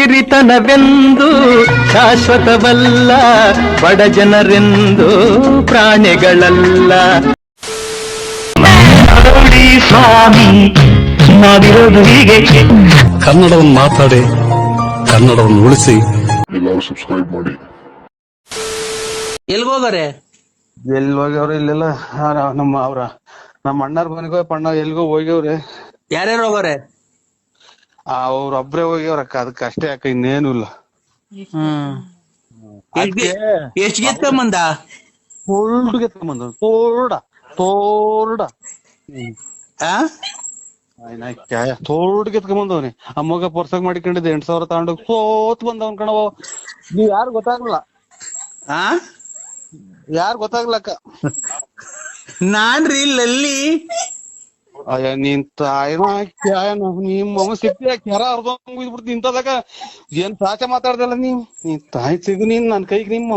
ಸಿರಿತನವೆಂದು ಶಾಶ್ವತವಲ್ಲ, ಬಡ ಜನರೆಂದು ಪ್ರಾಣಿಗಳಲ್ಲ. ನೋಡಿ ಸ್ವಾಮಿ, ನಾವಿರೋದು ಹೀಗೆ. ಕನ್ನಡವನ್ನು ಮಾತಾಡಿ, ಕನ್ನಡವನ್ನು ಉಳಿಸಿ. ಎಲ್ಲರೂ ಸಬ್ಸ್ಕ್ರೈಬ್ ಮಾಡಿ. ಎಲ್ಗೋಗರೆ ಎಲ್ಲಿ ಹೋಗ್ಯವ್ರ ಇಲ್ಲೆಲ್ಲ ನಮ್ಮ ಅಣ್ಣಾರ್ ಮನೆಗೋ ಪಣ್ಣ ಎಲ್ಗೋ ಹೋಗ್ಯವ್ರೆ. ಯಾರ್ಯಾರು ಹೋಗೋರೆ? ಅವ್ರೊಬ್ರೇ ಹೋಗ್ಯವ್ರಕ್ಕ, ಅದಕ್ಕೆ ಅಷ್ಟೇ ಅಕ್ಕ, ಇನ್ನೇನು ಇಲ್ಲ. ಎಷ್ಟ್ ಗೆತ್ಕೊಂಬಂದ? ತೋರ್ಡ್ ಗೆತ್ಕೊಂಬಂದ, ತೋರ್ಡ ತೋರ್ಡ್ ಗೆತ್ಕೊಂಬಂದವ್ನಿ. ಆ ಮಗ ಪರ್ಸಾಗ ಮಾಡಿಕೊಂಡಿದ್ದೆ 8,000 ತಗೊಂಡು ಸೋತ್ ಬಂದವನ್ ಕಣವ. ನೀವ್ ಯಾರು ಗೊತ್ತಾಗ್ಲಿಲ್ಲ, ಯಾರು ಗೊತ್ತಾಗ್ಲಕ್ಕ. ನಾನ್ರಿ ಲಲ್ಲಿ. ಅಯ್ಯ ನೀನ್ ನಿಮ್ಮ ಸಿಕ್ತಿ ಕೆರ ಅರ್ಧಂಗ್ ಬಿಡ್ತಿ ಇಂತದಾಗ ಏನ್ ಸಾಚ ಮಾತಾಡ್ದಲ್ಲ ನೀನ್ ತಾಯಿ ಸಿಗು ನೀನ್ ನನ್ ಕೈಗೆ ನಿಮ್ಮ